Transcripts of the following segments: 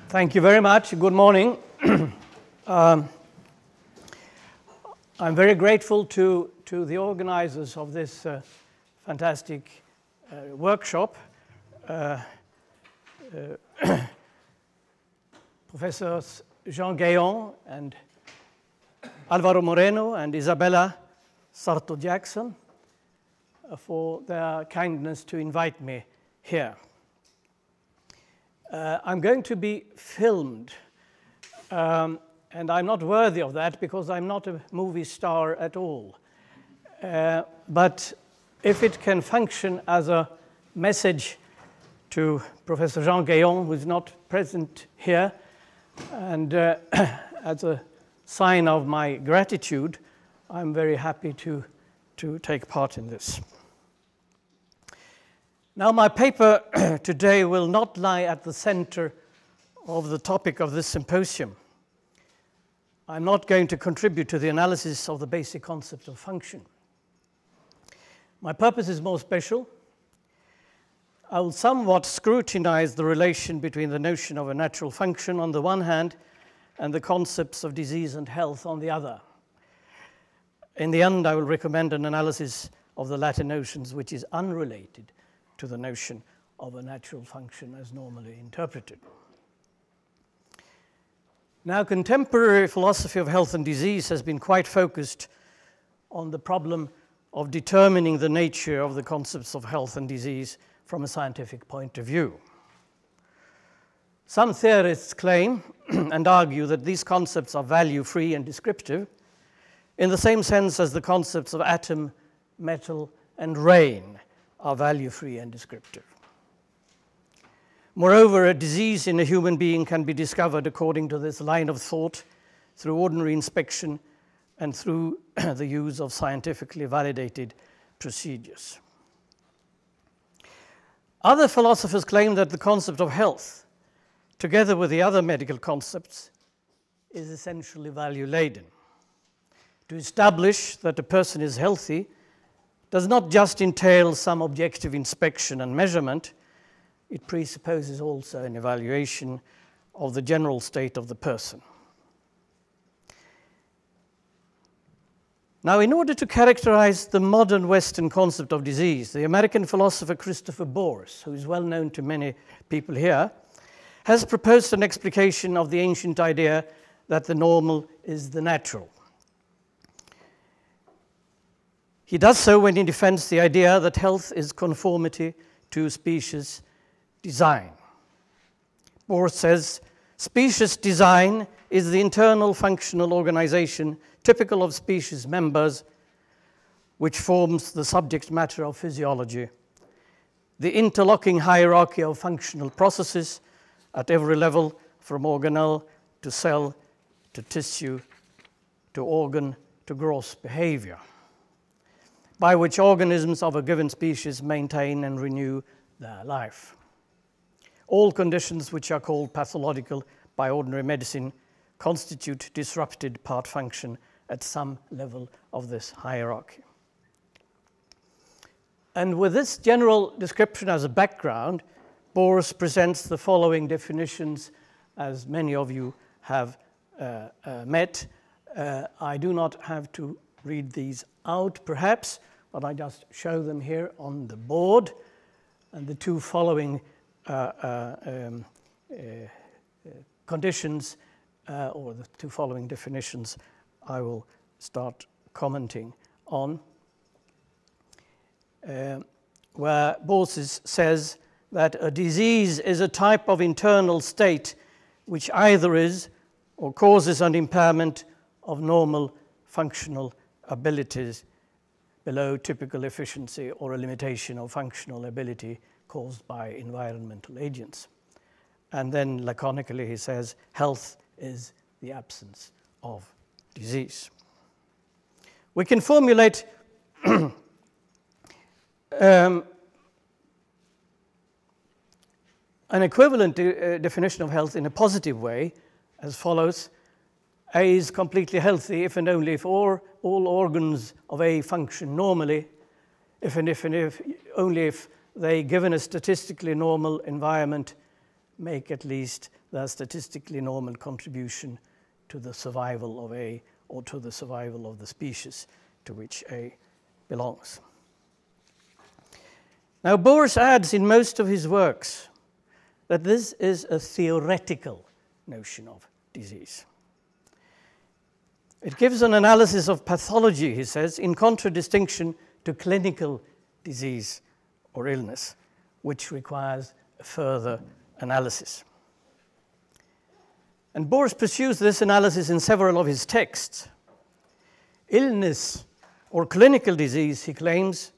Thank you very much. Good morning. I'm very grateful to the organizers of this fantastic workshop, Professors Jean Gayon and Alvaro Moreno and Isabella Sarto-Jackson, for their kindness to invite me here. I'm going to be filmed, and I'm not worthy of that because I'm not a movie star at all. But if it can function as a message to Professor Jean Gayon, who is not present here, and as a sign of my gratitude, I'm very happy to take part in this. Now, my paper today will not lie at the center of the topic of this symposium. I'm not going to contribute to the analysis of the basic concept of function. My purpose is more special. I will somewhat scrutinize the relation between the notion of a natural function on the one hand and the concepts of disease and health on the other. In the end, I will recommend an analysis of the latter notions which is unrelated to the notion of a natural function as normally interpreted. Now, contemporary philosophy of health and disease has been quite focused on the problem of determining the nature of the concepts of health and disease from a scientific point of view. Some theorists claim and argue that these concepts are value-free and descriptive in the same sense as the concepts of atom, metal, and rain are value-free and descriptive. Moreover, a disease in a human being can be discovered according to this line of thought through ordinary inspection and through the use of scientifically validated procedures. Other philosophers claim that the concept of health, together with the other medical concepts, is essentially value-laden. To establish that a person is healthy does not just entail some objective inspection and measurement, it presupposes also an evaluation of the general state of the person. Now, in order to characterize the modern Western concept of disease, the American philosopher Christopher Boers, who is well known to many people here, has proposed an explication of the ancient idea that the normal is the natural. He does so when he defends the idea that health is conformity to species design. Boers says, species design is the internal functional organization typical of species members, which forms the subject matter of physiology, the interlocking hierarchy of functional processes at every level, from organelle to cell to tissue to organ to gross behavior, by which organisms of a given species maintain and renew their life. All conditions which are called pathological by ordinary medicine constitute disrupted part function at some level of this hierarchy. And with this general description as a background, Boers presents the following definitions, as many of you have met. I do not have to read these out, perhaps, but I just show them here on the board. And the two following conditions, or the two following definitions, I will start commenting on. Where Boers says that a disease is a type of internal state which either is or causes an impairment of normal functional abilities below typical efficiency or a limitation of functional ability caused by environmental agents. And then laconically he says, health is the absence of disease. We can formulate an equivalent definition of health in a positive way as follows. A is completely healthy if and only if all organs of A function normally, if only if they, given a statistically normal environment, make at least their statistically normal contribution to the survival of A or to the survival of the species to which A belongs. Now, Boris adds in most of his works that this is a theoretical notion of disease. It gives an analysis of pathology, he says, in contradistinction to clinical disease or illness, which requires further analysis. And Boris pursues this analysis in several of his texts. Illness or clinical disease, he claims,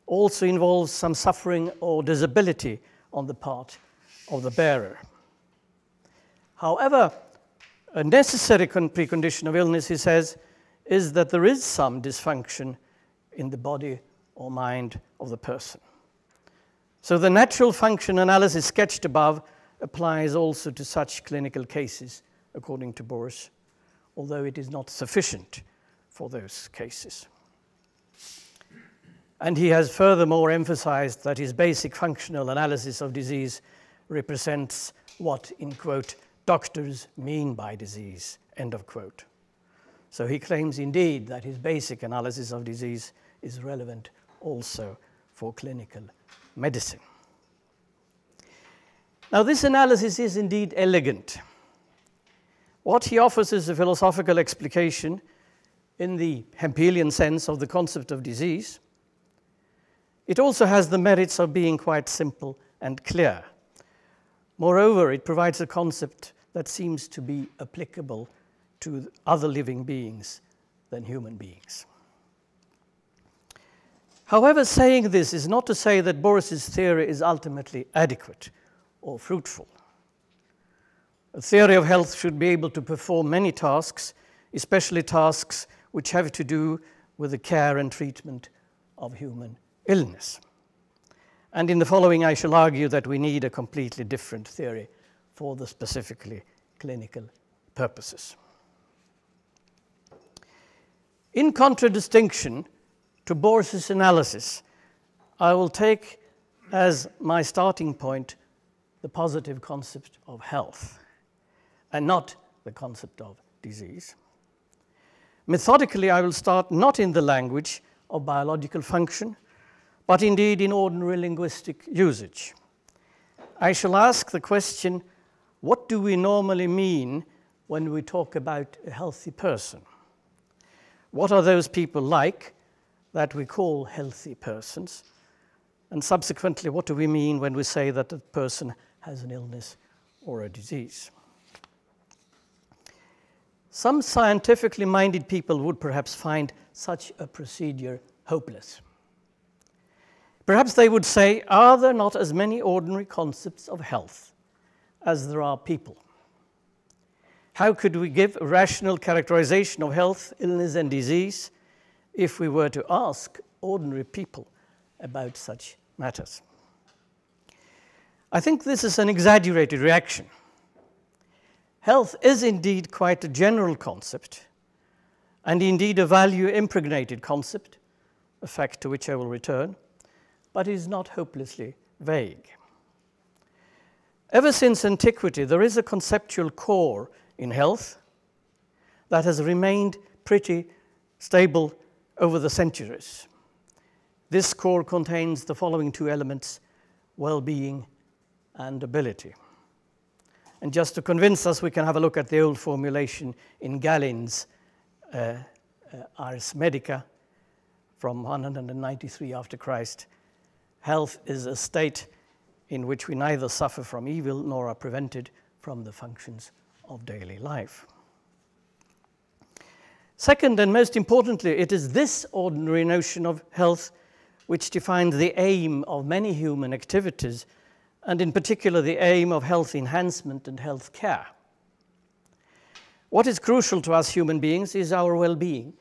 also involves some suffering or disability on the part of the bearer. However, a necessary precondition of illness, he says, is that there is some dysfunction in the body or mind of the person. So the natural function analysis sketched above applies also to such clinical cases, according to Boris, although it is not sufficient for those cases. And he has furthermore emphasized that his basic functional analysis of disease represents what, in quote, doctors mean by disease, end of quote. So he claims indeed that his basic analysis of disease is relevant also for clinical medicine. Now, this analysis is indeed elegant. What he offers is a philosophical explication in the Hempelian sense of the concept of disease. It also has the merits of being quite simple and clear. Moreover, it provides a concept that seems to be applicable to other living beings than human beings. However, saying this is not to say that Boris's theory is ultimately adequate or fruitful. A theory of health should be able to perform many tasks, especially tasks which have to do with the care and treatment of human illness. And in the following, I shall argue that we need a completely different theory for the specifically clinical purposes. In contradistinction to Boris's analysis, I will take as my starting point the positive concept of health and not the concept of disease. Methodically, I will start not in the language of biological function, but indeed in ordinary linguistic usage. I shall ask the question, what do we normally mean when we talk about a healthy person? What are those people like that we call healthy persons? And subsequently, what do we mean when we say that a person has an illness or a disease? Some scientifically minded people would perhaps find such a procedure hopeless. Perhaps they would say, are there not as many ordinary concepts of health as there are people? How could we give a rational characterization of health, illness, and disease if we were to ask ordinary people about such matters? I think this is an exaggerated reaction. Health is indeed quite a general concept, and indeed a value-impregnated concept, a fact to which I will return, but is not hopelessly vague. Ever since antiquity, there is a conceptual core in health that has remained pretty stable over the centuries. This core contains the following two elements: well-being and ability. And just to convince us, we can have a look at the old formulation in Galen's Ars Medica from 193 after Christ. Health is a state in which we neither suffer from evil nor are prevented from the functions of daily life. Second, and most importantly, it is this ordinary notion of health which defines the aim of many human activities, and in particular the aim of health enhancement and health care. What is crucial to us human beings is our well-being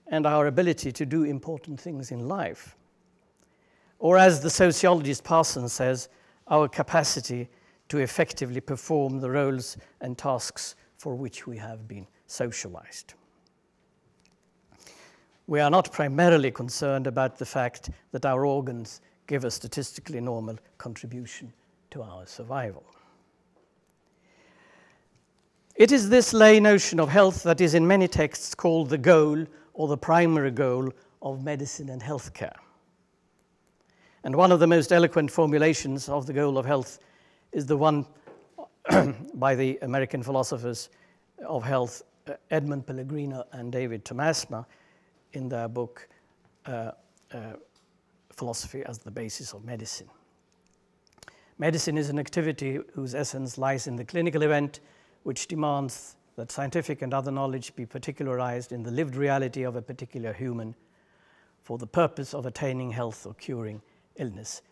and our ability to do important things in life. Or as the sociologist Parsons says, our capacity to effectively perform the roles and tasks for which we have been socialized. We are not primarily concerned about the fact that our organs give a statistically normal contribution to our survival. It is this lay notion of health that is in many texts called the goal or the primary goal of medicine and healthcare. And one of the most eloquent formulations of the goal of health is the one by the American philosophers of health, Edmund Pellegrino and David Tomasma, in their book, Philosophy as the Basis of Medicine. Medicine is an activity whose essence lies in the clinical event, which demands that scientific and other knowledge be particularized in the lived reality of a particular human for the purpose of attaining health or curing illness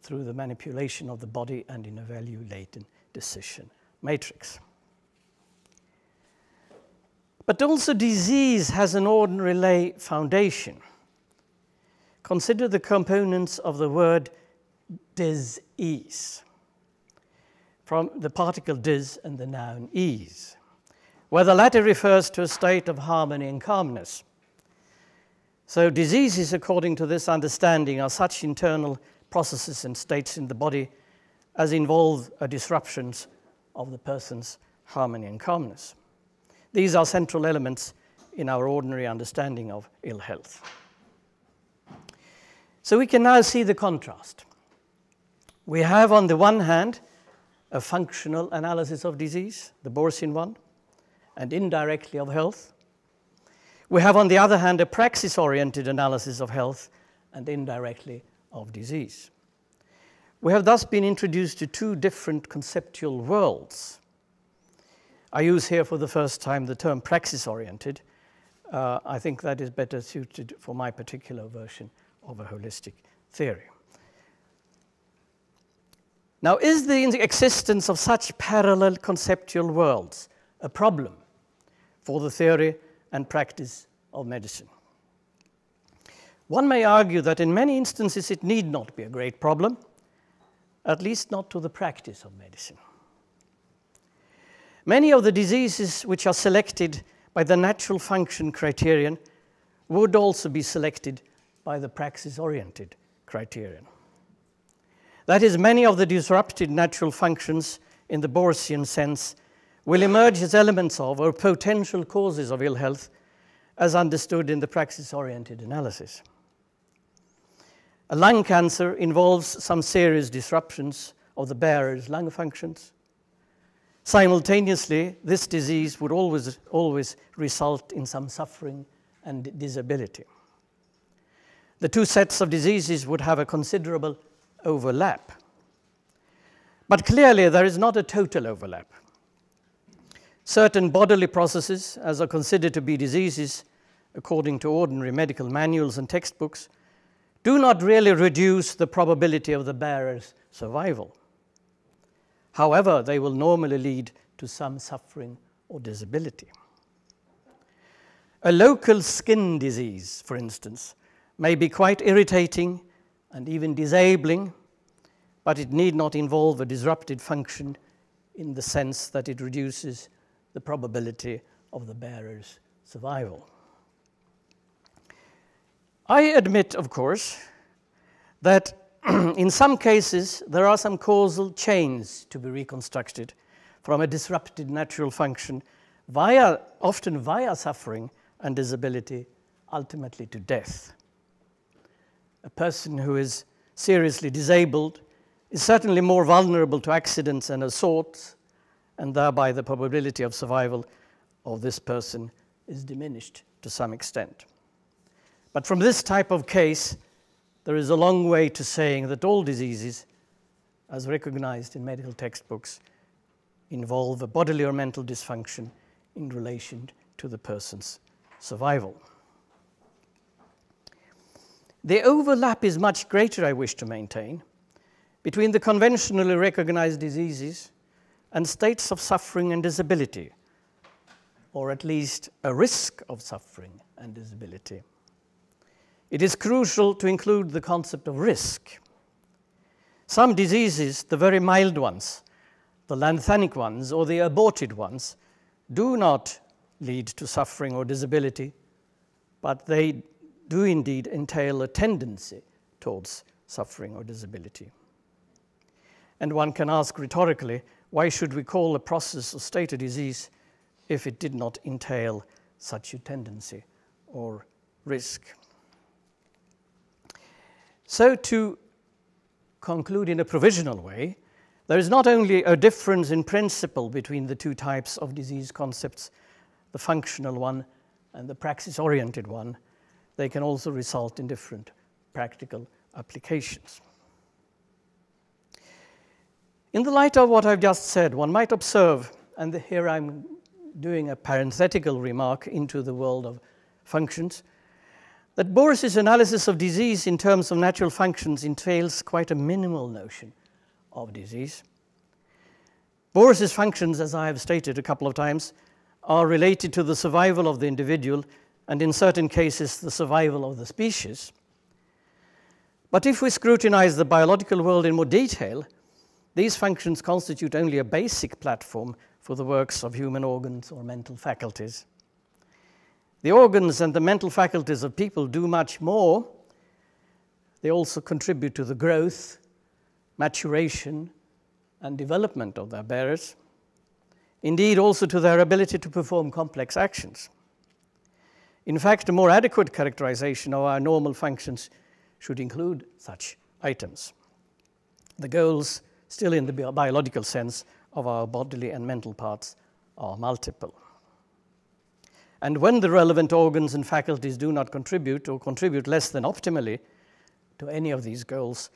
through the manipulation of the body and in a value-laden decision matrix. But also disease has an ordinary lay foundation. Consider the components of the word dis-ease, from the particle dis and the noun ease, where the latter refers to a state of harmony and calmness. So diseases, according to this understanding, are such internal processes and states in the body as involve disruptions of the person's harmony and calmness. These are central elements in our ordinary understanding of ill health. So we can now see the contrast. We have on the one hand a functional analysis of disease, the Borsian one, and indirectly of health. We have on the other hand a praxis-oriented analysis of health and indirectly of disease. We have thus been introduced to two different conceptual worlds. I use here for the first time the term praxis-oriented. I think that is better suited for my particular version of a holistic theory. Now, is the existence of such parallel conceptual worlds a problem for the theory and practice of medicine? One may argue that in many instances it need not be a great problem, at least not to the practice of medicine. Many of the diseases which are selected by the natural function criterion would also be selected by the praxis-oriented criterion. That is, many of the disrupted natural functions in the Borsian sense will emerge as elements of or potential causes of ill health as understood in the praxis-oriented analysis. A lung cancer involves some serious disruptions of the bearer's lung functions. Simultaneously, this disease would always result in some suffering and disability. The two sets of diseases would have a considerable overlap. But clearly, there is not a total overlap. Certain bodily processes, as are considered to be diseases, according to ordinary medical manuals and textbooks, do not really reduce the probability of the bearer's survival. However, they will normally lead to some suffering or disability. A local skin disease, for instance, may be quite irritating and even disabling, but it need not involve a disrupted function in the sense that it reduces the probability of the bearer's survival. I admit, of course, that in some cases there are some causal chains to be reconstructed from a disrupted natural function often via suffering and disability, ultimately to death. A person who is seriously disabled is certainly more vulnerable to accidents and assaults, and thereby the probability of survival of this person is diminished to some extent. But from this type of case, there is a long way to saying that all diseases, as recognized in medical textbooks, involve a bodily or mental dysfunction in relation to the person's survival. The overlap is much greater, I wish to maintain, between the conventionally recognized diseases and states of suffering and disability, or at least a risk of suffering and disability. It is crucial to include the concept of risk. Some diseases, the very mild ones, the lanthanic ones or the aborted ones, do not lead to suffering or disability, but they do indeed entail a tendency towards suffering or disability. And one can ask rhetorically, why should we call a process or state of disease if it did not entail such a tendency or risk. So to conclude in a provisional way, there is not only a difference in principle between the two types of disease concepts, the functional one and the praxis-oriented one, they can also result in different practical applications. In the light of what I've just said, one might observe, and here I'm doing a parenthetical remark into the world of functions, that Boris's analysis of disease in terms of natural functions entails quite a minimal notion of disease. Boris's functions, as I have stated a couple of times, are related to the survival of the individual and in certain cases the survival of the species. But if we scrutinize the biological world in more detail, these functions constitute only a basic platform for the works of human organs or mental faculties. The organs and the mental faculties of people do much more. They also contribute to the growth, maturation, and development of their bearers. Indeed, also to their ability to perform complex actions. In fact, a more adequate characterization of our normal functions should include such items. The goals, still in the biological sense, of our bodily and mental parts are multiple. And when the relevant organs and faculties do not contribute or contribute less than optimally to any of these goals,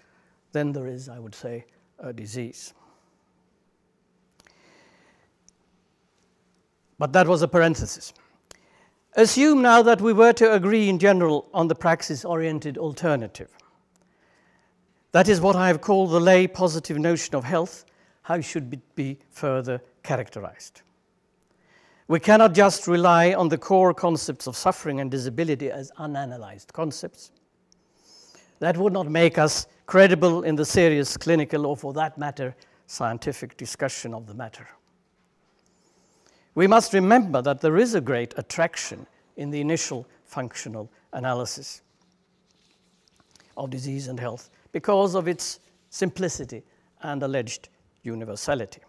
then there is, I would say, a disease. But that was a parenthesis. Assume now that we were to agree in general on the praxis-oriented alternative. That is what I have called the lay positive notion of health. How should it be further characterized? We cannot just rely on the core concepts of suffering and disability as unanalyzed concepts. That would not make us credible in the serious clinical or, for that matter, scientific discussion of the matter. We must remember that there is a great attraction in the initial functional analysis of disease and health because of its simplicity and alleged universality.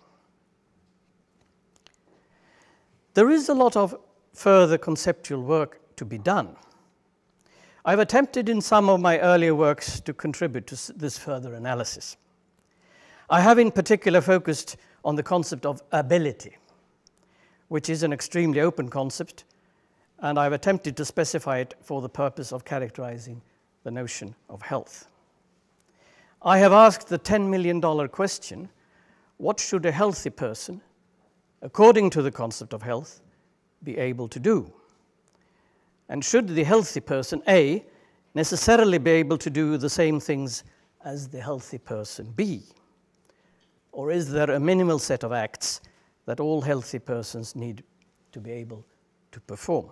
There is a lot of further conceptual work to be done. I've attempted in some of my earlier works to contribute to this further analysis. I have in particular focused on the concept of ability, which is an extremely open concept, and I've attempted to specify it for the purpose of characterizing the notion of health. I have asked the $10 million question, what should a healthy person, according to the concept of health, be able to do? And should the healthy person, A, necessarily be able to do the same things as the healthy person, B? Or is there a minimal set of acts that all healthy persons need to be able to perform?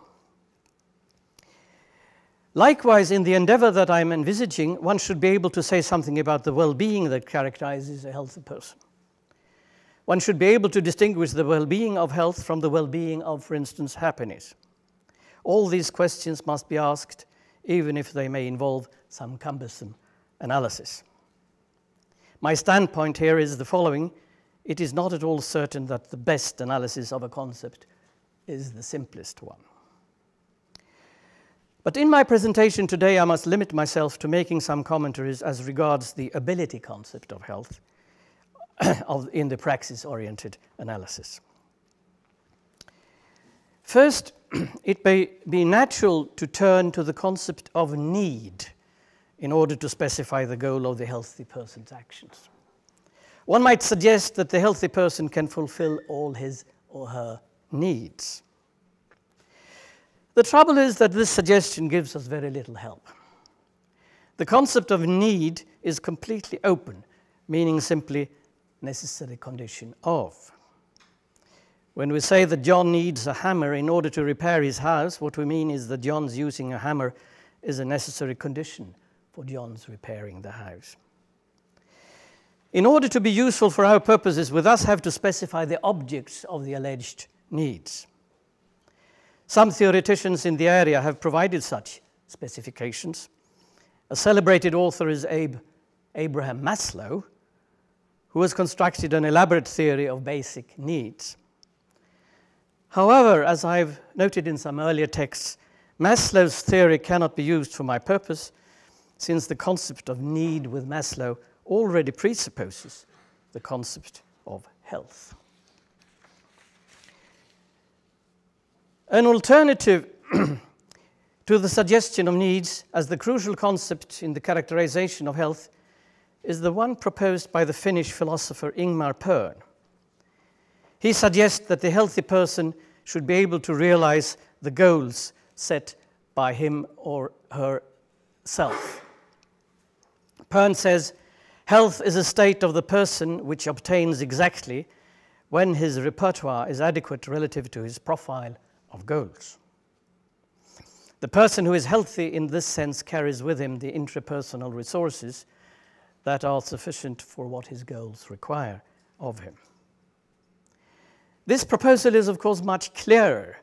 Likewise, in the endeavor that I'm envisaging, one should be able to say something about the well-being that characterizes a healthy person. One should be able to distinguish the well-being of health from the well-being of, for instance, happiness. All these questions must be asked, even if they may involve some cumbersome analysis. My standpoint here is the following. It is not at all certain that the best analysis of a concept is the simplest one. But in my presentation today, I must limit myself to making some commentaries as regards the ability concept of health in the praxis-oriented analysis. First, it may be natural to turn to the concept of need in order to specify the goal of the healthy person's actions. One might suggest that the healthy person can fulfill all his or her needs. The trouble is that this suggestion gives us very little help. The concept of need is completely open, meaning simply necessary condition of. When we say that John needs a hammer in order to repair his house, what we mean is that John's using a hammer is a necessary condition for John's repairing the house. In order to be useful for our purposes, we thus have to specify the objects of the alleged needs. Some theoreticians in the area have provided such specifications. A celebrated author is Abraham Maslow, who has constructed an elaborate theory of basic needs. However, as I've noted in some earlier texts, Maslow's theory cannot be used for my purpose, since the concept of need with Maslow already presupposes the concept of health. An alternative to the suggestion of needs as the crucial concept in the characterization of health is the one proposed by the Finnish philosopher Ingmar Pern. He suggests that the healthy person should be able to realize the goals set by him or herself. Pern says, health is a state of the person which obtains exactly when his repertoire is adequate relative to his profile of goals. The person who is healthy in this sense carries with him the intrapersonal resources that are sufficient for what his goals require of him. This proposal is, of course, much clearer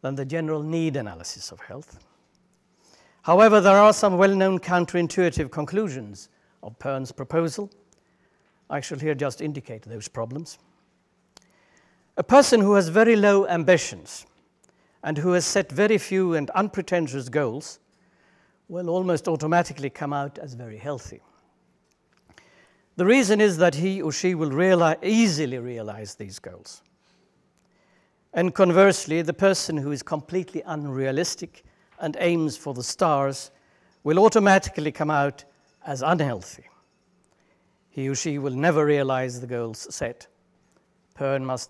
than the general need analysis of health. However, there are some well-known counterintuitive conclusions of Pern's proposal. I shall here just indicate those problems. A person who has very low ambitions and who has set very few and unpretentious goals will almost automatically come out as very healthy. The reason is that he or she will easily realize these goals. And conversely, the person who is completely unrealistic and aims for the stars will automatically come out as unhealthy. He or she will never realize the goals set. Pern's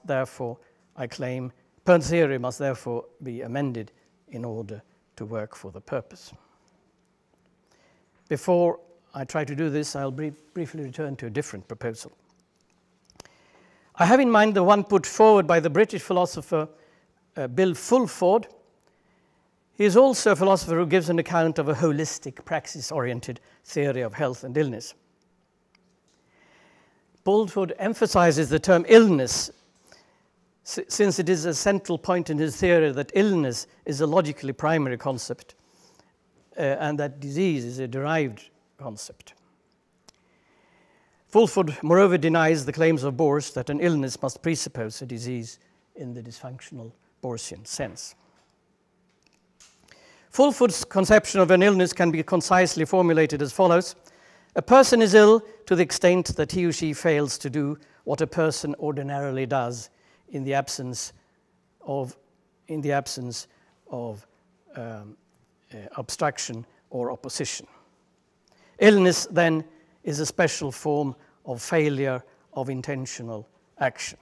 theory must therefore be amended in order to work for the purpose. Before I try to do this, I'll briefly return to a different proposal. I have in mind the one put forward by the British philosopher Bill Fulford. He is also a philosopher who gives an account of a holistic, praxis-oriented theory of health and illness. Fulford emphasizes the term illness, since it is a central point in his theory that illness is a logically primary concept and that disease is a derived concept. Fulford, moreover, denies the claims of Bohr that an illness must presuppose a disease in the dysfunctional Bohrsian sense. Fulford's conception of an illness can be concisely formulated as follows. A person is ill to the extent that he or she fails to do what a person ordinarily does in the absence of obstruction or opposition. Illness, then, is a special form of failure of intentional action.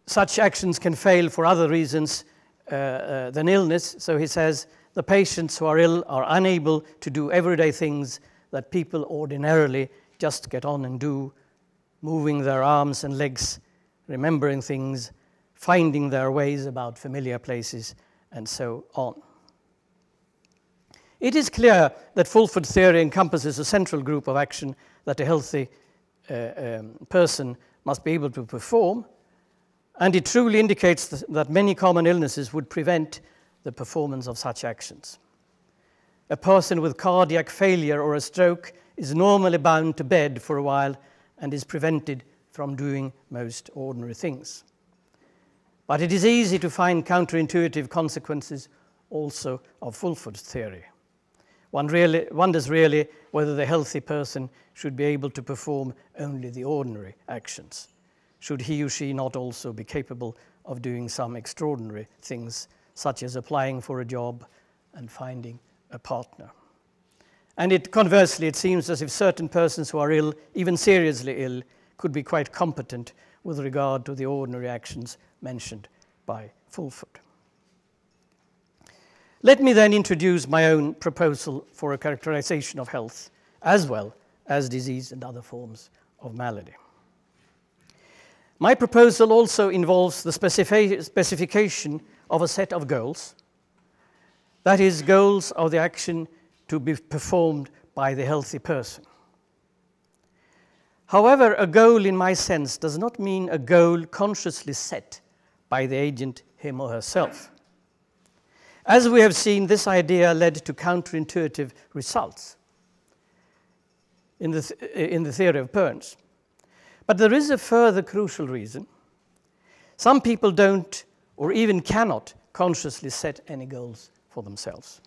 Such actions can fail for other reasons than illness, so he says the patients who are ill are unable to do everyday things that people ordinarily just get on and do, moving their arms and legs, remembering things, finding their ways about familiar places, and so on. It is clear that Fulford's theory encompasses a central group of action that a healthy person must be able to perform, and it truly indicates that many common illnesses would prevent the performance of such actions. A person with cardiac failure or a stroke is normally bound to bed for a while and is prevented from doing most ordinary things. But it is easy to find counterintuitive consequences also of Fulford's theory. One wonders really whether the healthy person should be able to perform only the ordinary actions. Should he or she not also be capable of doing some extraordinary things, such as applying for a job and finding a partner? And conversely, it seems as if certain persons who are ill, even seriously ill, could be quite competent with regard to the ordinary actions mentioned by Fulford. Let me then introduce my own proposal for a characterization of health, as well as disease and other forms of malady. My proposal also involves the specification of a set of goals, that is, goals of the action to be performed by the healthy person. However, a goal in my sense does not mean a goal consciously set by the agent, him or herself. As we have seen, this idea led to counterintuitive results in the theory of Pern's. But there is a further crucial reason. Some people don't or even cannot consciously set any goals for themselves.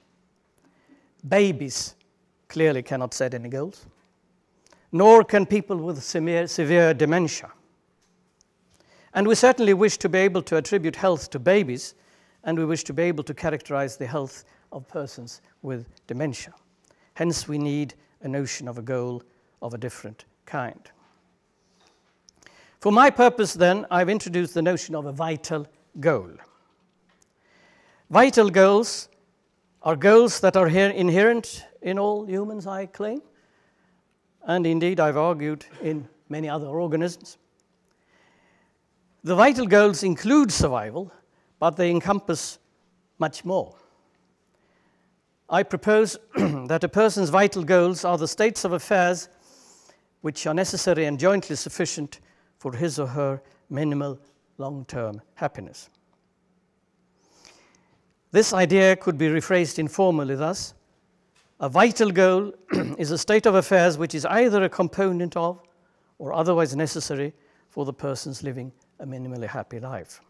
Babies clearly cannot set any goals, nor can people with severe dementia. And we certainly wish to be able to attribute health to babies, and we wish to be able to characterize the health of persons with dementia. Hence, we need a notion of a goal of a different kind. For my purpose, then, I've introduced the notion of a vital goal. Vital goals are goals that are inherent in all humans, I claim, and indeed I've argued in many other organisms. The vital goals include survival, but they encompass much more. I propose that a person's vital goals are the states of affairs which are necessary and jointly sufficient for his or her minimal long-term happiness. This idea could be rephrased informally thus: a vital goal is a state of affairs which is either a component of or otherwise necessary for the person's living a minimally happy life.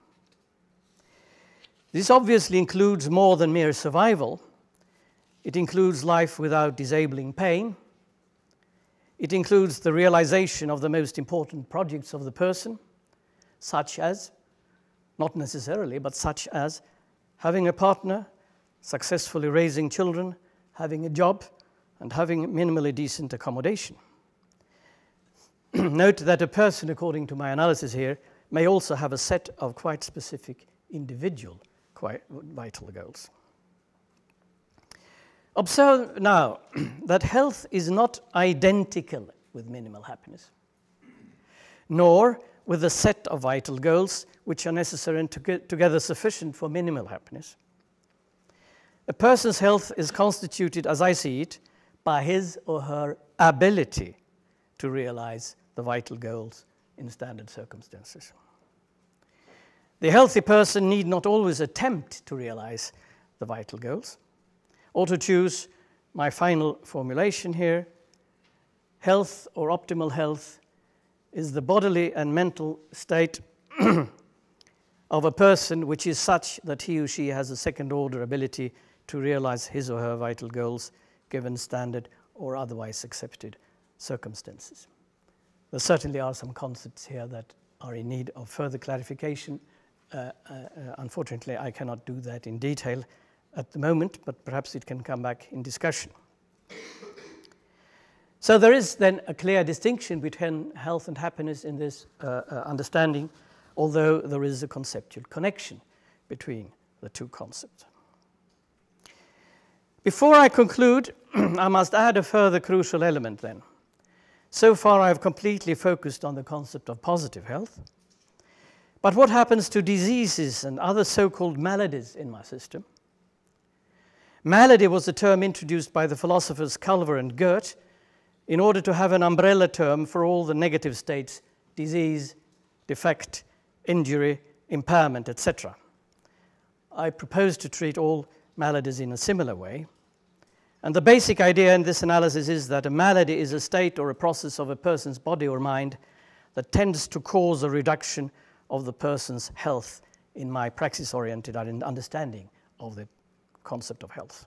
This obviously includes more than mere survival. It includes life without disabling pain. It includes the realization of the most important projects of the person, such as, not necessarily, but such as having a partner, successfully raising children, having a job, and having minimally decent accommodation. Note that a person, according to my analysis here, may also have a set of quite specific individual vital goals. Observe now that health is not identical with minimal happiness, nor with a set of vital goals which are necessary and together sufficient for minimal happiness. A person's health is constituted, as I see it, by his or her ability to realize the vital goals in standard circumstances. The healthy person need not always attempt to realize the vital goals, or to choose my final formulation here: health or optimal health is the bodily and mental state of a person which is such that he or she has a second-order ability to realize his or her vital goals given standard or otherwise accepted circumstances. There certainly are some concepts here that are in need of further clarification. Unfortunately, I cannot do that in detail at the moment, but perhaps it can come back in discussion. So there is then a clear distinction between health and happiness in this understanding, although there is a conceptual connection between the two concepts. Before I conclude, I must add a further crucial element then. So far, I have completely focused on the concept of positive health. But what happens to diseases and other so-called maladies in my system? Malady was a term introduced by the philosophers Culver and Goethe in order to have an umbrella term for all the negative states: disease, defect, injury, impairment, etc. I propose to treat all maladies in a similar way. And the basic idea in this analysis is that a malady is a state or a process of a person's body or mind that tends to cause a reduction of the person's health in my praxis-oriented understanding of the concept of health.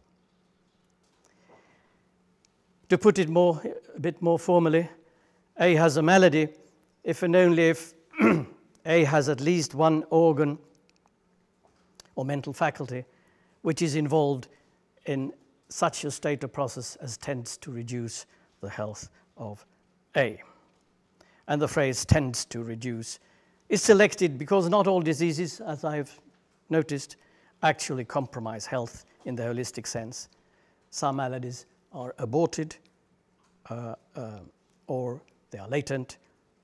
To put it a bit more formally, A has a malady if and only if A has at least one organ or mental faculty which is involved in such a state or process as tends to reduce the health of A. And the phrase "tends to reduce" is selected because not all diseases, as I've noticed, actually compromise health in the holistic sense. Some maladies are aborted, or they are latent,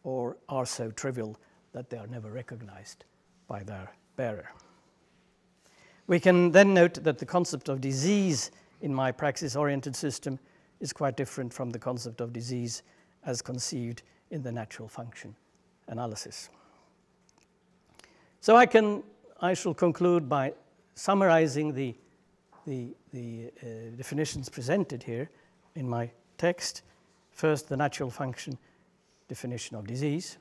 or are so trivial that they are never recognized by their bearer. We can then note that the concept of disease in my praxis-oriented system is quite different from the concept of disease as conceived in the natural function analysis. So I shall conclude by summarizing the definitions presented here in my text. First, the natural function definition of disease.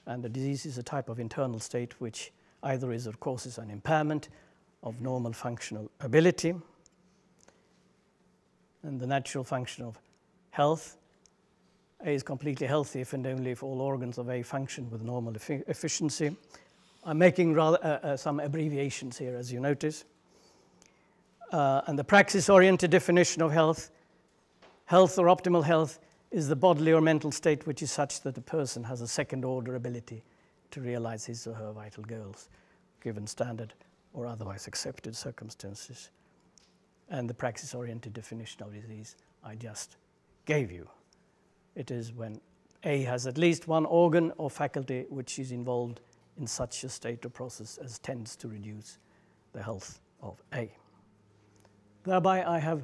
And the disease is a type of internal state which either is or causes an impairment of normal functional ability. And the natural function of health, A is completely healthy if and only if all organs of A function with normal efficiency. I'm making rather some abbreviations here, as you notice. And the praxis-oriented definition of health, health or optimal health, is the bodily or mental state which is such that a person has a second-order ability to realize his or her vital goals, given standard or otherwise accepted circumstances. And the praxis-oriented definition of disease I just gave you. It is when A has at least one organ or faculty which is involved in such a state or process as tends to reduce the health of A. Thereby I have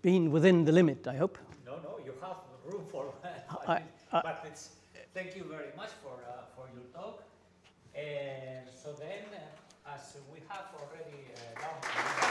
been within the limit, I hope. No, you have room for but it's, thank you very much for your talk. So then, as we have already done